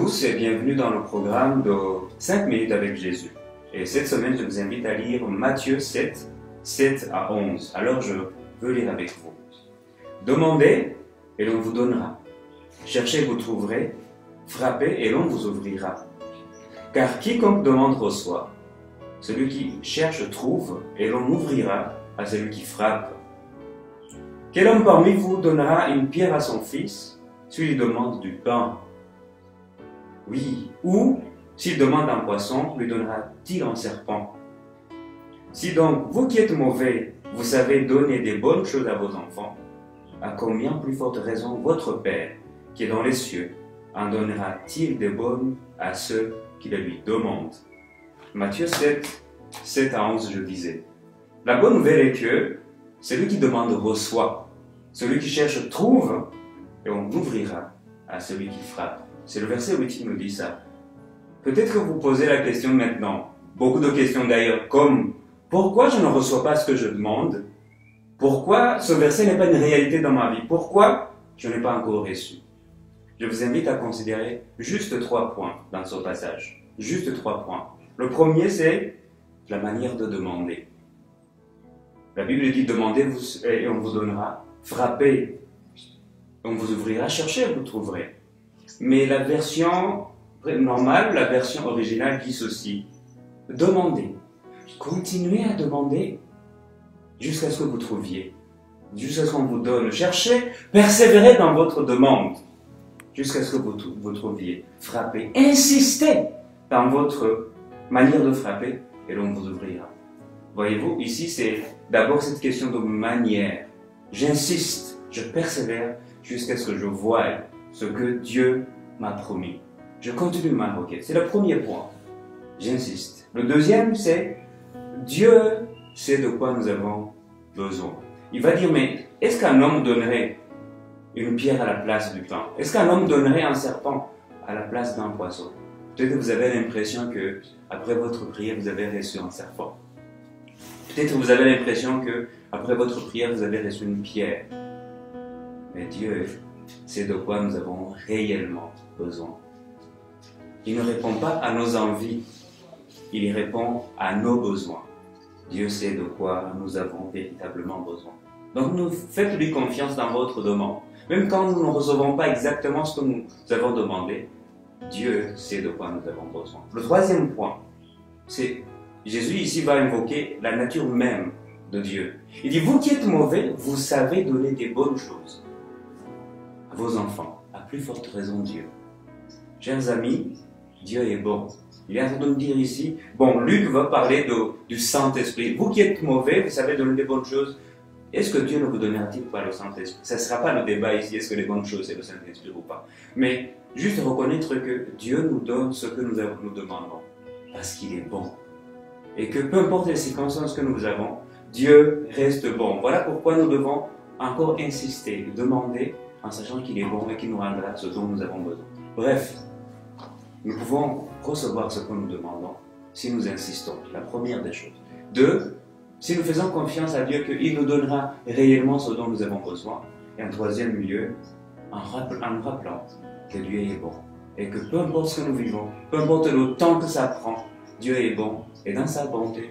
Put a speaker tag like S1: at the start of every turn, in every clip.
S1: tous et bienvenue dans le programme de 5 minutes avec Jésus. Et cette semaine, je vous invite à lire Matthieu 7, 7 à 11. Alors je veux lire avec vous. Demandez et l'on vous donnera. Cherchez, vous trouverez. Frappez et l'on vous ouvrira. Car quiconque demande reçoit. Celui qui cherche trouve et l'on ouvrira à celui qui frappe. Quel homme parmi vous donnera une pierre à son fils s'il lui demande du pain? Oui, ou s'il demande un poisson, lui donnera-t-il un serpent? Si donc, vous qui êtes mauvais, vous savez donner des bonnes choses à vos enfants, à combien plus forte raison votre Père, qui est dans les cieux, en donnera-t-il des bonnes à ceux qui le lui demandent? Matthieu 7, 7 à 11, je disais. La bonne nouvelle est que celui qui demande reçoit, celui qui cherche trouve, et on ouvrira à celui qui frappe. C'est le verset 8 qui nous dit ça. Peut-être que vous posez la question maintenant, beaucoup de questions d'ailleurs, comme pourquoi je ne reçois pas ce que je demande? Pourquoi ce verset n'est pas une réalité dans ma vie? Pourquoi je n'ai pas encore reçu? Je vous invite à considérer juste 3 points dans ce passage. Juste 3 points. Le premier, c'est la manière de demander. La Bible dit demandez et on vous donnera, frappez, on vous ouvrira, cherchez, vous trouverez. Mais la version normale, la version originale dit ceci. Demandez. Continuez à demander jusqu'à ce que vous trouviez. Jusqu'à ce qu'on vous donne. Cherchez, persévérez dans votre demande. Jusqu'à ce que vous trouviez. Frappez. Insistez dans votre manière de frapper et l'on vous ouvrira. Voyez-vous, ici c'est d'abord cette question de manière. J'insiste, je persévère jusqu'à ce que je voie ce que Dieu m'a promis. Je continue ma requête. C'est le premier point. J'insiste. Le deuxième, c'est Dieu sait de quoi nous avons besoin. Il va dire, mais est-ce qu'un homme donnerait une pierre à la place du pain? Est-ce qu'un homme donnerait un serpent à la place d'un poisson? Peut-être que vous avez l'impression que après votre prière, vous avez reçu un serpent. Peut-être que vous avez l'impression que après votre prière, vous avez reçu une pierre. Mais Dieu sait de quoi nous avons réellement besoin. Il ne répond pas à nos envies, il répond à nos besoins. Dieu sait de quoi nous avons véritablement besoin. Donc nous faites-lui confiance dans votre demande. Même quand nous ne recevons pas exactement ce que nous avons demandé, Dieu sait de quoi nous avons besoin. Le troisième point, c'est Jésus ici va invoquer la nature même de Dieu. Il dit, vous qui êtes mauvais, vous savez donner des bonnes choses à vos enfants, à plus forte raison Dieu. Chers amis, Dieu est bon. Il est en train de nous dire ici, bon, Luc va parler du Saint-Esprit. Vous qui êtes mauvais, vous savez donner des bonnes choses. Est-ce que Dieu ne vous donnera-t-il pas le Saint-Esprit? Ça ne sera pas le débat ici, est-ce que les bonnes choses c'est le Saint-Esprit ou pas. Mais juste reconnaître que Dieu nous donne ce que nous demandons, parce qu'il est bon. Et que peu importe les circonstances que nous avons, Dieu reste bon. Voilà pourquoi nous devons encore insister, demander, en sachant qu'il est bon et qu'il nous rendra ce dont nous avons besoin. Bref, nous pouvons recevoir ce que nous demandons si nous insistons, la première des choses. 2, si nous faisons confiance à Dieu qu'il nous donnera réellement ce dont nous avons besoin. Et en troisième lieu, en nous rappelant que Dieu est bon. Et que peu importe ce que nous vivons, peu importe le temps que ça prend, Dieu est bon. Et dans sa bonté,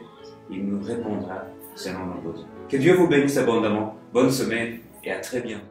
S1: il nous répondra selon nos besoins. Que Dieu vous bénisse abondamment. Bonne semaine et à très bientôt.